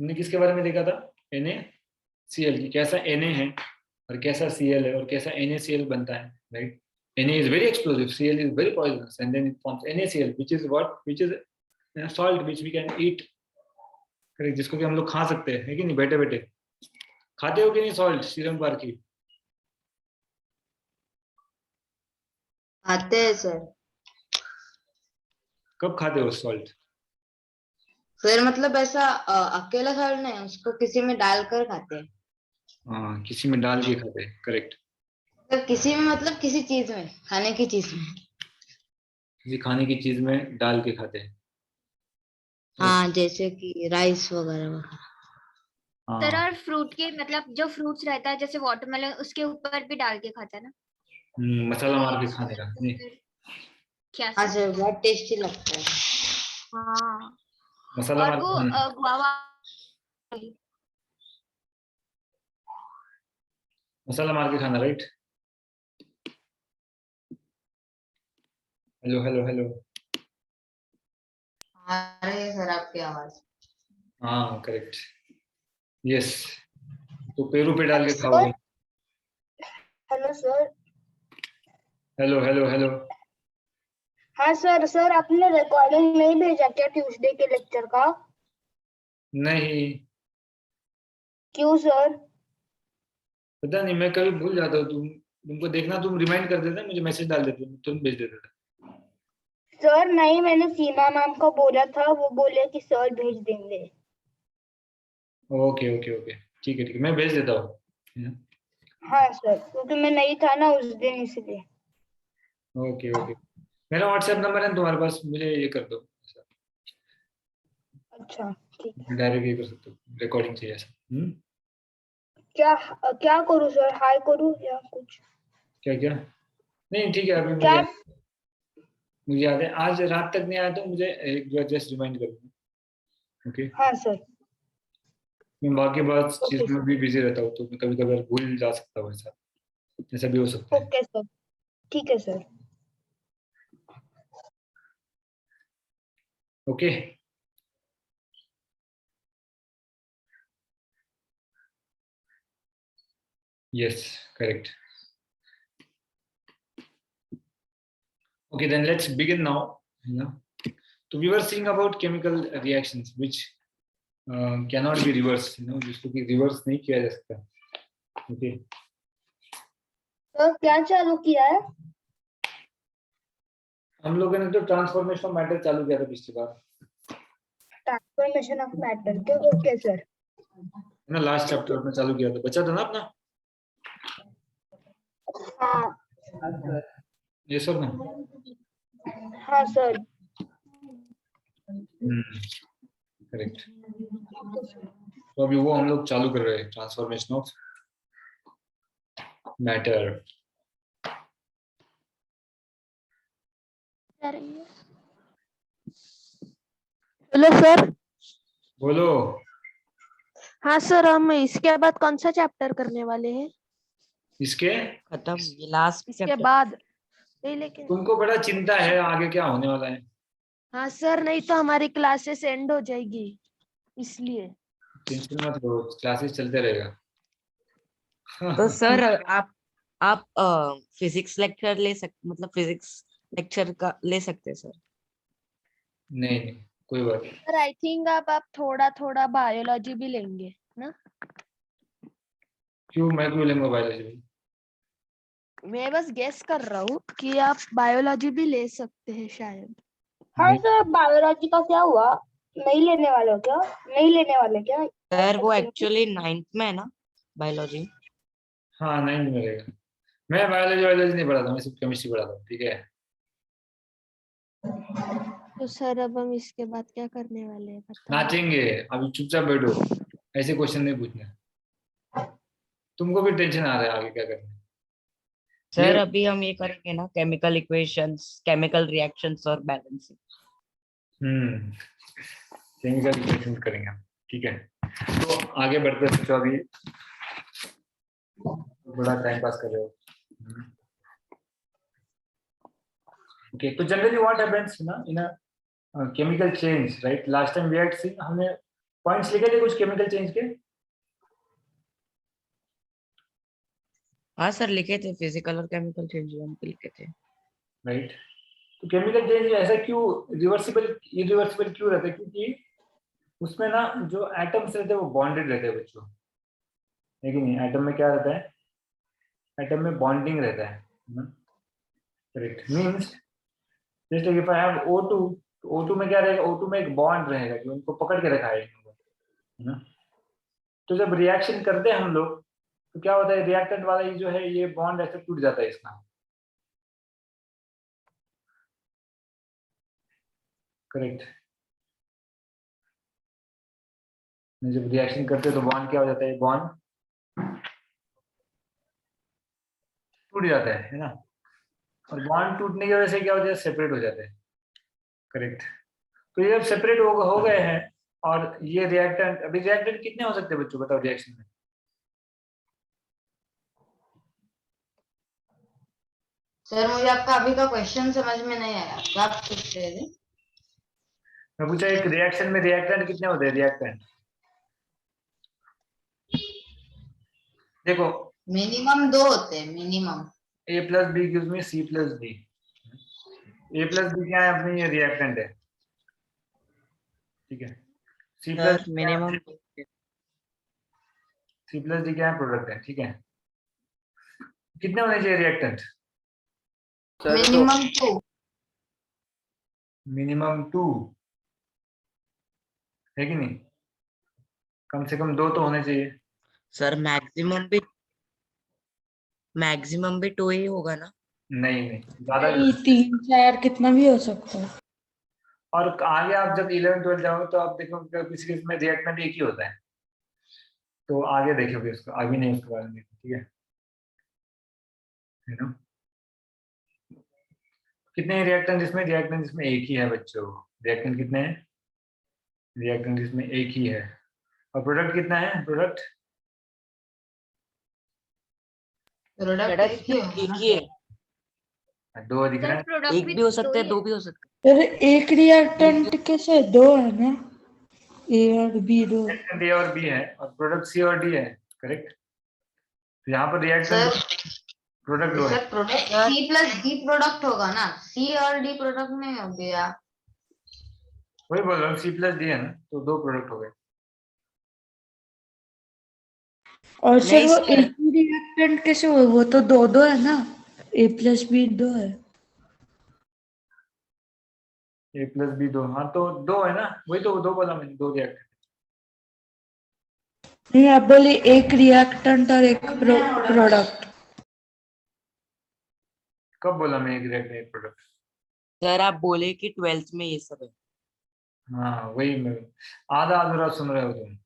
हमने किसके बारे में देखा था? NaCl की कैसा Na है और कैसा Cl है और कैसा NaCl बनता है, right? Na is very explosive, Cl is very poisonous, and then it forms NaCl, which is what? Which is a salt which we can eat, correct, जिसको कि हम लोग खा सकते हैं, है कि नहीं? बैठे बैठे खाते हो कि नहीं सॉल्ट सीरम पार की? आते हैं सर। कब खाते हो सॉल्ट? सर मतलब ऐसा अकेला सॉल्ट नहीं, उसको किसी में डालकर खाते हैं। हाँ, किसी में डाल के खाते हैं, करेक्ट। तो किसी में मतलब किसी चीज में, खाने की चीज में। किसी खाने की चीज में डाल के खाते हैं। हाँ, जैसे कि राइस वगैरह वगैरह। सर हाँ, और फ्रूट के मतलब जो फ्रूट्स रहता है जैसे वाटरमेलन, उसके ऊपर भी डाल के खाता है ना? मसाला मार के खाने का नहीं? क्या हाँ सर? सर, बहुत टेस्टी लगता है। हाँ। मसाला और मार वो के खाना, गुआवा। मसाला मार के खाना, राइट? Hello hello hello. आ रही है सर आपकी आवाज। हाँ, करेक्ट, यस। तो पेरू पे डाल के सर, खाओगे? Hello sir. Hello hello hello. हाँ सर, सर आपने रिकॉर्डिंग नहीं भेजा क्या ट्यूसडे के लेक्चर का? नहीं, क्यों सर? पता नहीं, मैं कभी भूल जाता हूँ। तुमको देखना, तुम रिमाइंड कर देते, मुझे मैसेज डाल देते, तुम भेज देते थे। सर नहीं, मैंने सीमा मैम को बोला था, वो बोले कि सर भेज देंगे। ओके ओके ओके, ठीक है ठीक है, मैं भेज देता हूँ। हाँ सर, क्योंकि मैं नहीं था ना उस दिन, इसलिए। ओके ओके, मेरा व्हाट्सएप नंबर है तुम्हारे पास, मुझे ये कर दो, अच्छा ठीक है। डायरेक्ट ये कर सकते हो, रिकॉर्डिंग चाहिए ऐसा। क्या क्या करूँ सर, हाय करूँ या कुछ? क्या क्या? नहीं ठीक है, अभी क्या? मुझे याद है, आज रात तक नहीं आया तो मुझे एक बार जस्ट रिमाइंड कर दो। ओके, हाँ सर। मैं बाकी बात चीज ओके में सर। भी बिजी रहता हूँ, तो मैं कभी कभी भूल जा सकता हूँ, ऐसा भी हो सकता है। ओके सर, ठीक है sir. Okay, yes, correct. Okay, then let's begin now. So we were seeing about chemical reactions which cannot be reversed, जिसको कि reverse नहीं किया जा सकता। Okay, सर क्या चालू किया है? हम लोगों ने तो ट्रांसफॉर्मेशन ऑफ मैटर चालू किया था पिछली बार, ट्रांसफॉर्मेशन ऑफ मैटर के। Okay sir. है ना? लास्ट चैप्टर में चालू किया था, बचा था ना अपना? हाँ। ये सब ना? हाँ सर। करेक्ट। तो अभी वो हम लोग चालू कर रहे हैं, transformation of matter. Hello sir. बोलो। हाँ सर, हम इसके बाद कौन सा चैप्टर करने वाले हैं? इसके खत्म, ये लास्ट इसके चैप्टर। बाद नहीं, लेकिन तुमको बड़ा चिंता है आगे क्या होने वाला है। हाँ सर, नहीं तो हमारी क्लासेस एंड हो जाएगी, इसलिए। टेंशन मत लो, क्लासेस चलते रहेगा। तो सर आप फिजिक्स लेक्चर ले सकते, मतलब फिजिक्स लेक्चर का ले सकते हैं सर। नहीं नहीं, कोई बात नहीं। सर आई थिंक आप थोड़ा थोड़ा बायोलॉजी भी लेंगे ना? क्यों, मैं क्यों लेंगे बायोलॉजी भाई? मैं बस गेस कर रहा हूँ कि आप बायोलॉजी भी ले सकते हैं शायद। हाँ सर, बायोलॉजी का क्या हुआ? नहीं लेने वाले हो क्या? नहीं लेने वाले क्या? सर वो एक्चुअली 9th में है ना बायोलॉजी। हाँ, 9th में रहेगा। मैं बायोलॉजी नहीं पढ़ाता, मैं सिर्फ केमिस्ट्री पढ़ाता हूँ, ठीक है? तो सर अब हम इसके बाद क्या करने वाले हैं बताइए? नाचेंगे। अभी चुपचाप बैठो, ऐसे क्वेश्चन नहीं पूछने। तुमको भी टेंशन आ रहा है आगे क्या करना है। सर अभी हम ये करेंगे ना, केमिकल इक्वेशंस, केमिकल रिएक्शंस और बैलेंसिंग। केमिकल इक्वेशन करेंगे हम, ठीक है? तो आगे बढ़ते हैं, तो अभी बड़ा टाइम पास कर रहे हो। ओके, तो जनरली व्हाट हैपेंस ना in a chemical change, right? Last time we had seen, हमने पॉइंट्स लिखे थे कुछ केमिकल चेंज के? हाँ सर लिखे थे, फिजिकल और केमिकल चेंज लिखे थे। राइट। तो केमिकल चेंज ऐसा क्यों रिवर्सिबल इरिवर्सिबल क्यों रहता है? क्योंकि उसमें ना जो एटम्स रहते हैं वो बॉन्डेड रहते हैं बच्चों, है कि नहीं? एटम में क्या रहता है? एटम में बॉन्डिंग रहता है, correct. Means just like if I have O2, तो O2 में क्या रहेगा? O2 में एक बॉन्ड रहेगा जो उनको पकड़ के रखा है ना। तो जब रिएक्शन करते हैं हम लोग तो क्या होता है? रिएक्टेंट वाला ये जो है ये बॉन्ड ऐसे टूट जाता है इसका, करेक्ट। जब रिएक्शन करते हैं तो बॉन्ड क्या हो जाता है? बॉन्ड टूट जाता है ना। और बॉन्ड टूटने की वजह से क्या हो जाता है? सेपरेट हो जाते हैं, करेक्ट। तो ये जब सेपरेट हो गए हैं और ये रिएक्टेंट, अभी रिएक्टेंट कितने हो सकते हैं बच्चों बताओ रिएक्शन में? सर मुझे आपका अभी का क्वेश्चन समझ में नहीं आया, क्या आप पूछ रहे थे? मैं पूछा एक रिएक्शन में रिएक्टेंट कितने होते हैं? रिएक्टेंट देखो, मिनिमम 2 होते हैं, minimum. A plus B gives me C plus D. A plus B क्या है? अपनी ये रिएक्टेंट है, ठीक है। C plus sir minimum D क्या है? प्रोडक्ट है, ठीक है। कितने होने चाहिए रिएक्टेंट? मिनिमम 2। मिनिमम 2, है कि नहीं? कम से कम 2 तो होने चाहिए। सर मैक्सिमम भी 2 ही होगा ना? नहीं ज्यादा। 3 4 कितना भी हो सकता है। और आगे आप जब 11th 12th जाओगे तो आप देखोगे किसी किसी में रिएक्टेंट एक ही होता है, तो आगे देखोगे उसको, अभी नहीं उसके बारे में देखो, ठीक है ना? कितने रिएक्टेंट जिसमें एक ही है बच्चों? रिएक्टेंट कितने हैं? रिएक्टेंट जिसमें एक ही है। और प्रोडक्ट कितना है? प्रोडक्ट प्रोडक्ट एक ही होगा एक ना ही है। 2 दिख रहा सर है। प्रोडक्ट एक भी हो सकता है, ही 2 भी हो सकता अरे एक रिएक्टेंट कैसे 2 है ना, ए और बी 2। रिएक्टेंट A और B है और प्रोडक्ट C और D है, करेक्ट। तो यहाँ पर रिएक्टेंट सर। प्रोडक्ट 2 है। Sir product C plus D product होगा ना, C और D प्रोडक्ट नहीं हो गया। वही बोल रहा हूँ, C प्लस D है ना, तो 2 प्रोडक्ट हो गए। और सर नहीं वो सर। एक ही रिएक्टेंट कैसे हुआ? वो तो 2 2 है ना, A प्लस बी 2 है। A प्लस B 2, हाँ तो 2 है ना, वही तो 2 बोला मैंने, 2 रिएक्टेंट। नहीं आप बोले एक रिएक्टेंट और एक प्रोडक्ट। कब बोला मैं एक रिएक्टेंट एक प्रोडक्ट? सर आप बोले कि 12th में ये सब है। हाँ वही मैं आधा अधूरा सुन रहे हो तुम।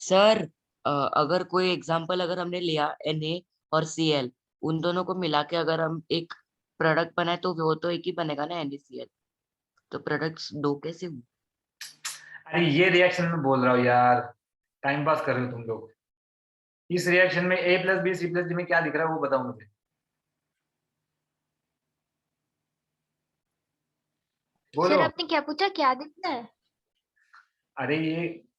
सर अगर कोई एग्जांपल अगर हमने लिया Na और Cl, उन दोनों को मिला के अगर हम एक प्रोडक्ट बनाए तो वो तो एक ही बनेगा ना, NaCl। तो प्रोडक्ट्स 2 कैसे हुए? अरे ये रिएक्शन में बोल रहा हूँ यार, टाइम पास कर रहे हो तुम लोग। इस रिएक्शन में A plus B C plus D में क्या दिख रहा है वो बताओ मुझे। बोलो। सर आपने क्या पूछा, क्या दिखता है? अरे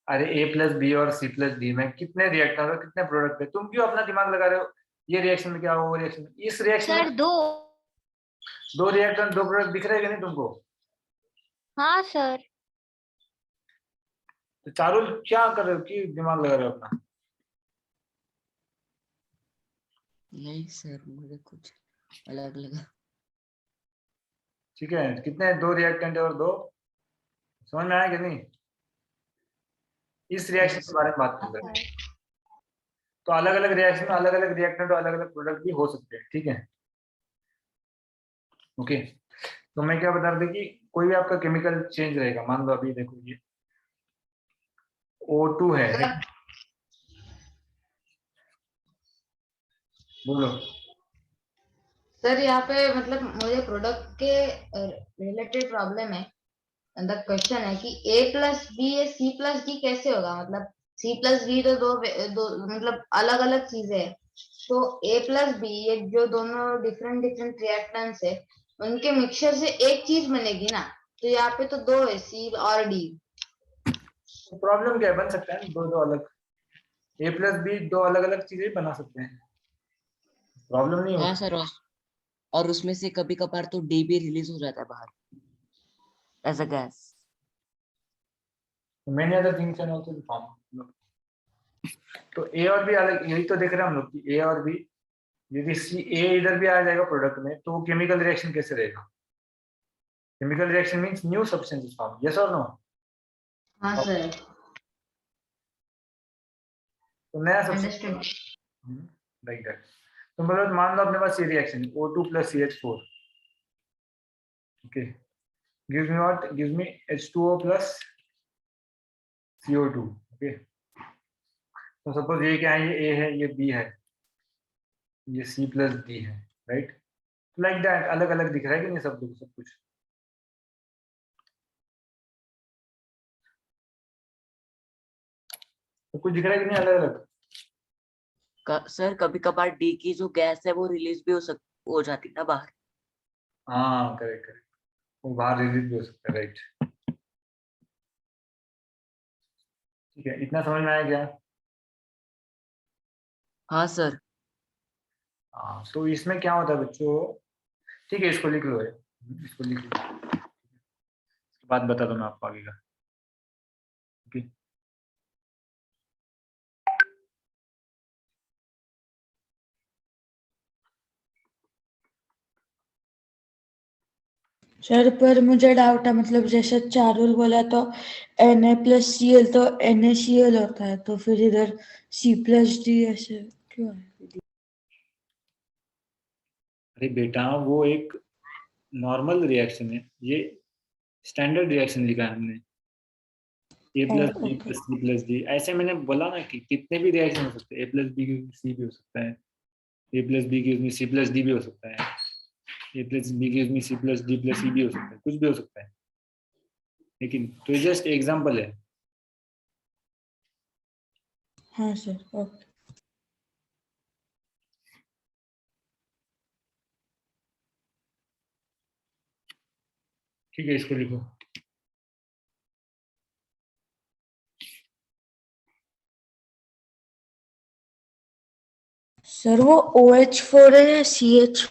A प्लस बी और C प्लस डी में कितने रिएक्टर और कितने प्रोडक्ट है? तुम क्यों अपना दिमाग लगा रहे हो? ये रिएक्शन में क्या हो, वो रिएक्शन में, इस रिएक्शन सर में 2। 2 रिएक्टर 2 प्रोडक्ट दिख रहे हैं कि नहीं तुमको? हाँ सर। तो चारुल क्या कर रहे हो, क्यों दिमाग लगा रहे हो अपना? नहीं सर मुझे कुछ अलग लगा। ठीक है, कितने 2 रिएक्टेंट और 2, समझ में आया कि नहीं? इस रिएक्शन के बारे में बात कर रहे हैं। तो अलग अलग रिएक्शन में अलग अलग रिएक्टेंट और अलग अलग प्रोडक्ट भी हो सकते हैं, ठीक है। ओके, तो मैं क्या बता रहा था कि कोई भी आपका केमिकल चेंज रहेगा, मान लो अभी देखो ये O2 है, बोलो। सर यहाँ पे मतलब मुझे प्रोडक्ट के रिलेटेड प्रॉब्लम है। द क्वेश्चन है कि A प्लस बी या C प्लस डी कैसे होगा? मतलब C प्लस डी तो दो मतलब अलग अलग चीजें है। तो A प्लस बी ये जो दोनों डिफरेंट डिफरेंट रिएक्टेंट्स है, उनके मिक्सचर से एक चीज बनेगी ना। तो यहाँ पे तो 2 है, C और D। तो प्रॉब्लम क्या है, बन सकता है दो दो अलग, ए प्लस बी दो अलग अलग चीजें बना सकते हैं, प्रॉब्लम नहीं हाँ होती। सर, और उसमें से कभी कभार तो डी भी रिलीज हो जाता है बाहर as a gas. Many other things can also be form. तो ए और बी अलग, यही तो देख रहे हैं हम लोग कि ए और बी, यदि सी ए इधर भी आ जाएगा प्रोडक्ट में तो वो केमिकल रिएक्शन कैसे रहेगा? Chemical reaction means new substance is form, yes और नो? हाँ सर, तो नया सब्सटेंस अंडरस्टूड। Like that. तो मतलब मान लो अपने पास ये reaction O2 plus CH4, okay, gives me what? Gives me H2O plus CO2, okay. तो सपोज ये क्या है, ये A है, ये B है, ये C plus D है, राइट? लाइक दैट, अलग अलग दिख रहा है कि नहीं सब सब कुछ? तो कुछ दिख रहा है कि नहीं अलग अलग? सर कभी कभार डी की जो गैस है वो रिलीज भी हो जाती है ना बाहर। हाँ करेक्ट करेक्ट, वो बाहर रिलीज भी हो सकता है, राइट। ठीक है, इतना समझ में आया क्या? हाँ सर। हाँ, तो इसमें क्या होता है बच्चों, ठीक है इसको लिख लो, इसको लिख लो, इसके बाद बता दो मैं आपको आगे का, ओके। सर पर मुझे डाउट है, मतलब जैसे चारुल बोला तो Na+Cl तो NaCl होता है, तो फिर इधर C+D ऐसे क्यों है? अरे बेटा वो एक नॉर्मल रिएक्शन है, ये स्टैंडर्ड रिएक्शन लिखा है हमने, A plus B okay. Plus C plus D, ऐसे मैंने बोला ना कि कितने भी रिएक्शन हो सकते हैं, ए प्लस बी की सी भी हो सकता है, ए प्लस बी की उसमें सी प्लस डी भी हो सकता है, ए प्लस बी की उसमें सी प्लस डी प्लस सी भी हो सकता है, कुछ भी हो सकता है, लेकिन तो ये जस्ट एग्जाम्पल है। हाँ सर, ओके। ठीक है, इसको लिखो। सर वो OH4 है या CH?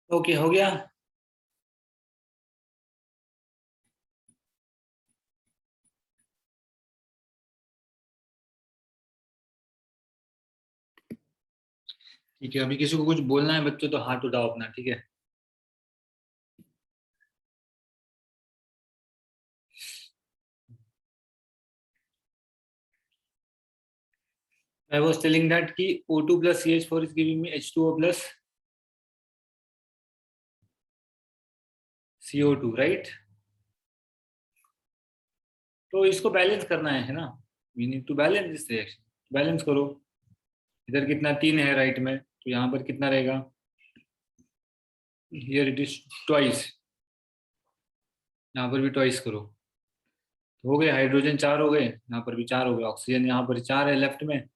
ओके हो गया। ठीक है, अभी किसी को कुछ बोलना है बच्चों तो हाथ उठाओ अपना, ठीक है। I was telling that कि O2 plus CH4 is giving me H2O plus CO2, right? तो इसको बैलेंस करना है ना, we need to balance this reaction. Balance करो, इधर कितना 3 है राइट में, तो यहाँ पर कितना रहेगा, here it is twice, यहाँ पर भी twice करो, तो हो गए हाइड्रोजन 4 हो गए, यहाँ पर भी 4 हो गए, ऑक्सीजन यहाँ पर 4 है लेफ्ट में,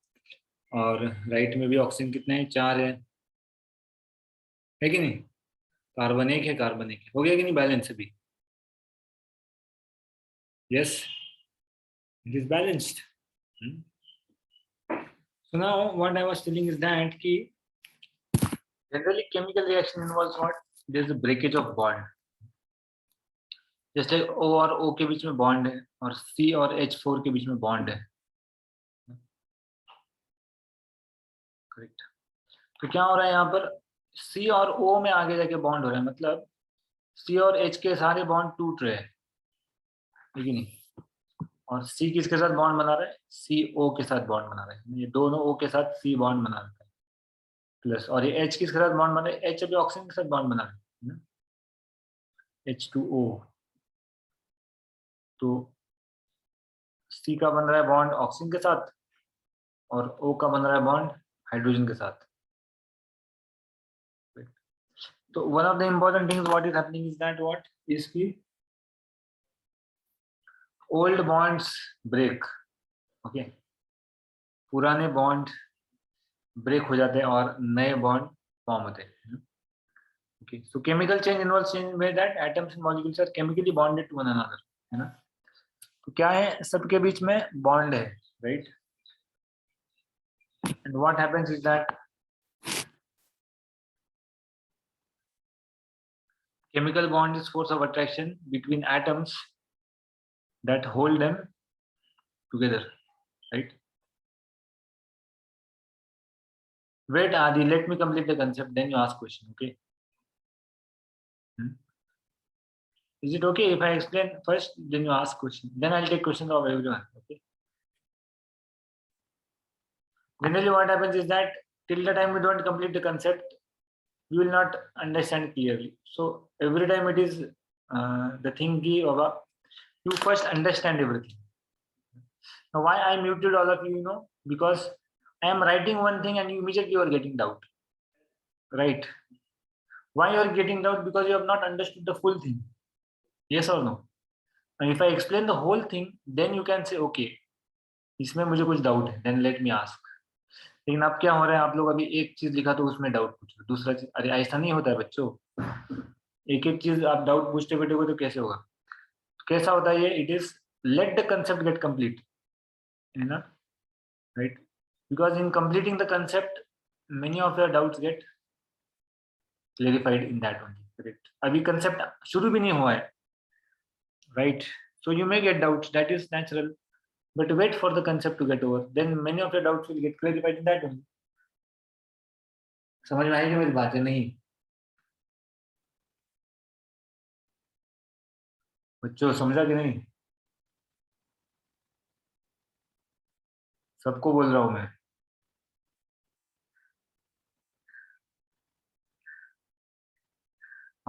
और राइट में भी ऑक्सीजन कितने हैं, 4 है कि नहीं, कार्बन 1 है, कार्बन 1 है, हो गया कि नहीं बैलेंस अभी, yes it is balanced. So now what I was telling is that कि generally chemical reaction involves what? There is a breakage of bond. जैसे O और O के बीच में बॉन्ड है और C और H4 के बीच में बॉन्ड है, करेक्ट। तो क्या हो रहा है यहाँ पर, C और O में आगे जाके बॉन्ड हो रहा है, मतलब C और H के सारे बॉन्ड टूट रहे हैं, ठीक है नहीं, और C किसके साथ बॉन्ड बना रहा है, CO के साथ बॉन्ड बना रहा है, ये दोनों O के साथ C बॉन्ड बना रहा है प्लस, और ये H किसके साथ बॉन्ड बना रहा है, H अभी ऑक्सीजन के साथ बॉन्ड बना रहा है, H2O, तो C का बन रहा है बॉन्ड ऑक्सीजन के साथ और O का बन रहा है बॉन्ड हाइड्रोजन के साथ। तो one of the important things what is happening is that what is की ओल्ड बॉन्ड्स ब्रेक, ओके, पुराने बॉन्ड ब्रेक हो जाते हैं और नए बॉन्ड फॉर्म होते हैं, okay. So chemical change involves change where that atoms and molecules are chemically bonded to one another, है ना। तो क्या है, सबके बीच में बॉन्ड है, right, and what happens is that chemical bond is force of attraction between atoms that hold them together, right? Wait Adi, let me complete the concept, then you ask question, okay? Is it okay if I explain first, then you ask question, then I'll take questions of everyone, okay? Generally what happens is that till the time we don't complete the concept, you will not understand clearly. So every time it is the thing of you first understand everything. Now why I muted all of you, you know, because I am writing one thing and you immediately you are getting doubt, right? Why you are getting doubt? Because you have not understood the full thing, yes or no? And if I explain the whole thing, then you can say okay, इसमें मुझे कुछ doubt है, then let me ask. लेकिन अब क्या हो रहा है, आप लोग अभी एक चीज लिखा तो उसमें डाउट पूछ रहे, दूसरा चीज, अरे ऐसा नहीं होता है बच्चों, एक एक चीज आप डाउट पूछते बैठोगे तो कैसे होगा, तो कैसा होता है ये, it is let the concept get complete, है ना, right, because in completing the concept many of your doubts get clarified in that only, correct? अभी concept शुरू भी नहीं हुआ है, right? So you may get doubts, that is natural, but wait for the concept to get over, then many of your doubts will get clarified in that only. समझ में आएगी मेरी बात है नहीं बच्चों, समझा कि नहीं, सबको बोल रहा हूं मैं,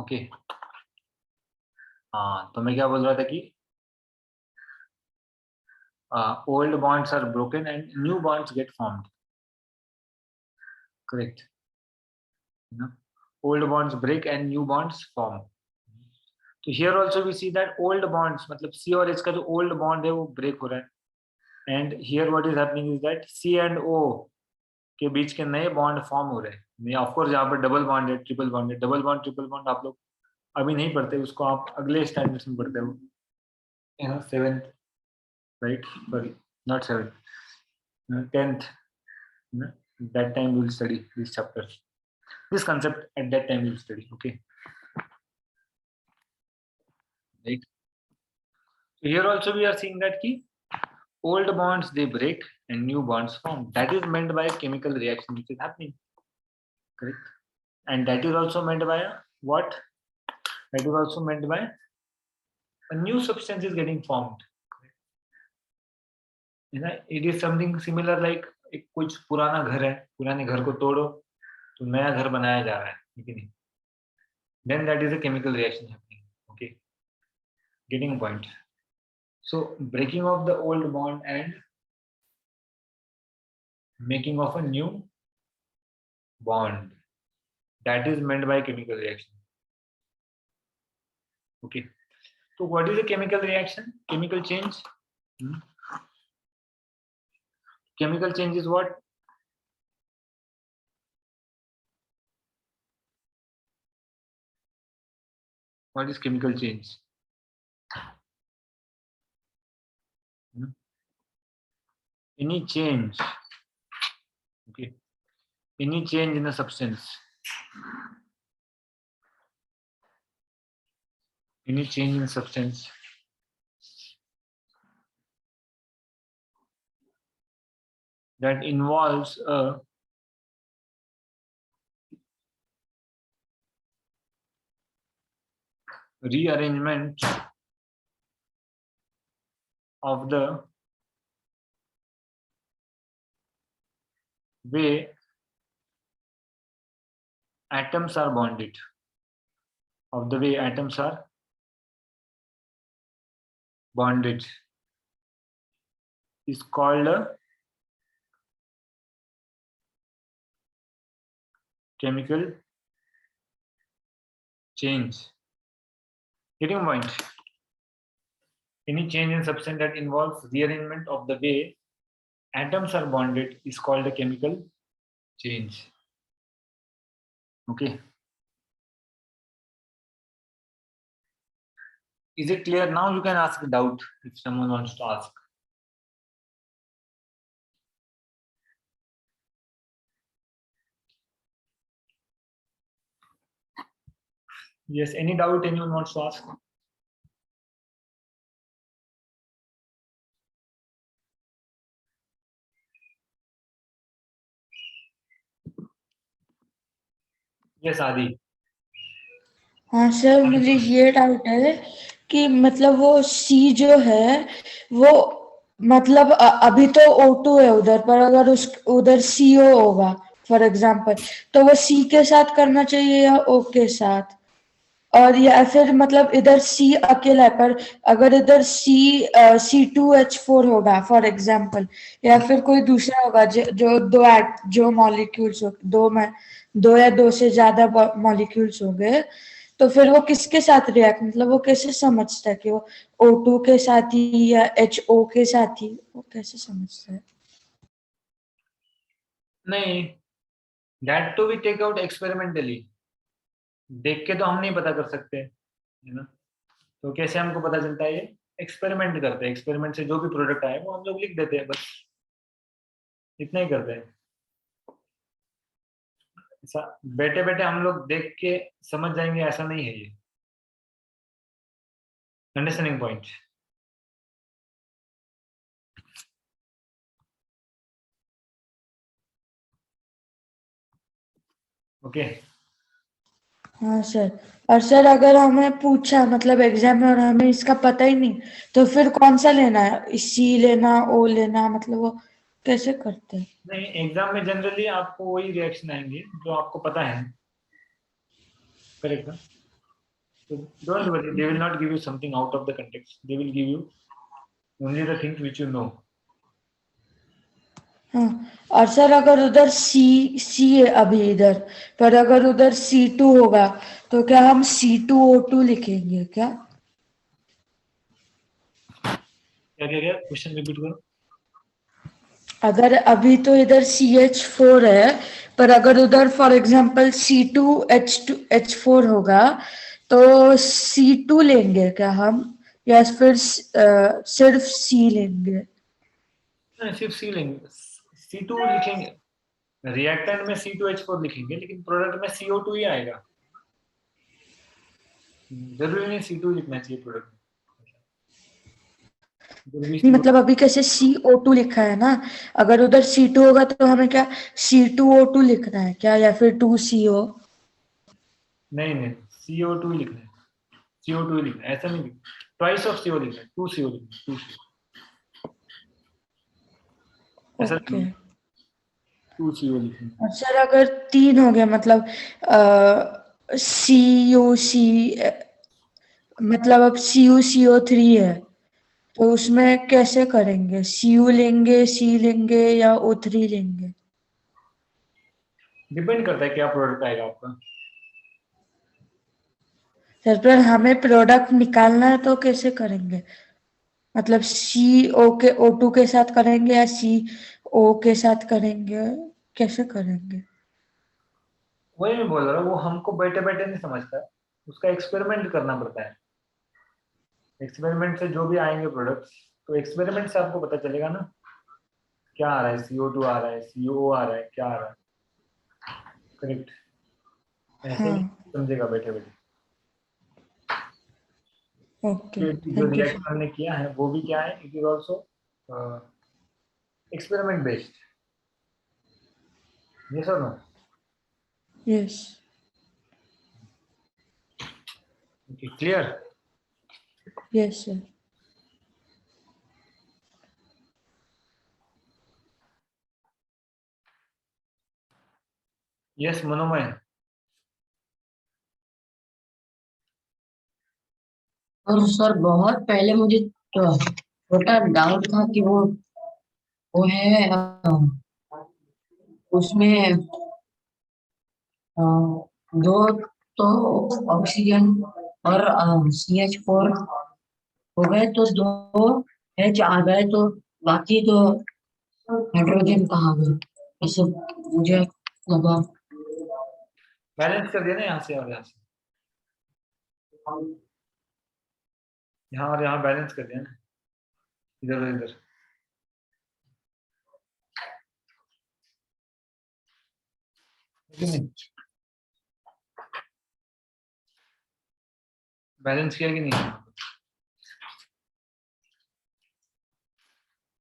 ओके। हाँ, तो मैं क्या बोल रहा था कि old bonds are broken and new bonds get formed, correct? You know, old bonds break and new bonds form. तो here also we see that old bonds, मतलब C और H का जो old bond है वो break हो रहा है, and here what is happening is that C and O के बीच के नए bond form हो रहे हैं। ऑफ कोर्स यहाँ पर डबल बॉन्ड है, ट्रिपल बॉन्ड है, डबल बॉन्ड ट्रिपल बॉन्ड आप लोग अभी नहीं पढ़ते, उसको आप अगले स्टैंडर्ड में पढ़ते हो, यहाँ 7th, right? Sorry, not 7th, 10th, that time we will study these chapters. This concept at that time we'll study. Okay. Right. So here also we are seeing that key old bonds they break and new bonds form. That is meant by chemical reaction which is happening. Correct. And that is also meant by what? That is also meant by a new substance is getting formed. It is something similar like एक कुछ पुराना घर है, पुराने घर को तोड़ो तो नया घर बनाया जा रहा है, ठीक है नहीं? Then that is a chemical reaction happening. Okay, getting a point. So breaking of the old bond and making of a new bond, that is meant by chemical reaction. Okay. So what is a chemical reaction? Chemical change. Chemical change is what? What is chemical change? Any change. Okay. Any change in a substance. Any change in substance that involves a rearrangement of the way atoms are bonded, of the way atoms are bonded, is called a chemical change. Getting a point? Any change in substance that involves rearrangement of the way atoms are bonded is called a chemical change. Okay. Is it clear? Now you can ask a doubt if someone wants to ask. Yes, any doubt anyone wants to ask? Yes, Adi. हाँ sir, मुझे ये doubt है कि मतलब वो सी जो है वो मतलब अभी तो O2 है उधर, पर अगर उस उधर CO होगा फॉर एग्जांपल, तो वो C के साथ करना चाहिए या O के साथ? और या फिर मतलब इधर C अकेला है, पर अगर इधर C2H4 होगा फॉर एग्जांपल, या फिर कोई दूसरा होगा जो मॉलिक्यूल्स हो, दो या दो से ज्यादा मॉलिक्यूल्स हो गए, तो फिर वो किसके साथ रिएक्ट, मतलब वो कैसे समझता है कि वो O2 के साथ ही या HO के साथ ही, वो कैसे समझता है? नहीं, that to be take out experimentally. देख के तो हम नहीं पता कर सकते, है ना? तो कैसे हमको पता चलता है? ये एक्सपेरिमेंट करते हैं, एक्सपेरिमेंट से जो भी प्रोडक्ट आए वो हम लोग लिख देते हैं, बस इतना ही करते हैं। ऐसा बैठे बैठे हम लोग देख के समझ जाएंगे ऐसा नहीं है ये। Understanding point? ओके। हाँ सर। और सर अगर हमें पूछा मतलब एग्जाम में और हमें इसका पता ही नहीं, तो फिर कौन सा लेना है, C लेना, O लेना, मतलब वो कैसे करते हैं? नहीं, एग्जाम में जनरली आपको वही रिएक्शन आएंगे जो आपको पता है, करेक्ट ना? So don't worry, they will not give you something out of the context. They will give you only the things which you know. हाँ, और सर अगर उधर C है अभी इधर, पर अगर उधर C2 होगा तो क्या हम C2O2 लिखेंगे क्या? क्या क्वेश्चन रिपीट करो। अगर अभी तो इधर CH4 है, पर अगर उधर फॉर एग्जांपल C2H4 होगा तो C2 लेंगे क्या हम, या फिर सिर्फ C लेंगे? सिर्फ C लेंगे, C2 लिखेंगे। रिएक्टेंट में C2H4 लिखेंगे, लेकिन प्रोडक्ट में CO2 ही आएगा। जरूरी नहीं C2 लिखना चाहिए प्रोडक्ट में। नहीं मतलब अभी कैसे CO2 लिखा है ना, अगर उधर C2 होगा तो हमें क्या C2O2 लिखना है क्या, या फिर 2CO? नहीं नहीं, CO2 ही लिखना है, CO2 ही लिखना है, ऐसा नहीं लिखना, ट्वाइस ऑफ CO लिखना है, 2CO लिखना है, 2CO, ऐसा ओके। नहीं, 2CO लिखना है। और सर अगर 3 हो गया मतलब CuC, मतलब अब CuCO3 है तो उसमें कैसे करेंगे? Cu लेंगे, C लेंगे या O3 लेंगे? डिपेंड करता है क्या प्रोडक्ट आएगा आपका। सर पर हमें प्रोडक्ट निकालना है तो कैसे करेंगे? मतलब CO के O2 के साथ करेंगे या CO के साथ करेंगे, कैसे करेंगे? वही मैं बोल रहा हूँ, वो हमको बैठे बैठे नहीं समझता है, उसका एक्सपेरिमेंट करना पड़ता है। एक्सपेरिमेंट से जो भी आएंगे प्रोडक्ट्स, तो एक्सपेरिमेंट से आपको पता चलेगा ना क्या आ रहा है, CO2 आ रहा है, CO आ रहा है, क्या आ रहा है। करेक्ट, ऐसे हाँ, नहीं समझेगा बैठे बैठे। ओके, जो थैंक यू रिएक्शन सर। हमने किया है वो भी क्या है, it is also experiment based. ये sir no. Yes. Okay, clear. Yes sir. Yes Manomay. और सर बहुत पहले मुझे तो छोटा डाउट था कि वो है उसमें दो तो ऑक्सीजन और CH4 हो गए तो दो H आ गए, तो बाकी तो हाइड्रोजन कहाँ गए, ऐसे मुझे लगा। बैलेंस कर दिया ना यहाँ से और यहाँ से, यहाँ और यहाँ बैलेंस कर दिया ना, इधर और इधर। बैलेंस किया कि नहीं?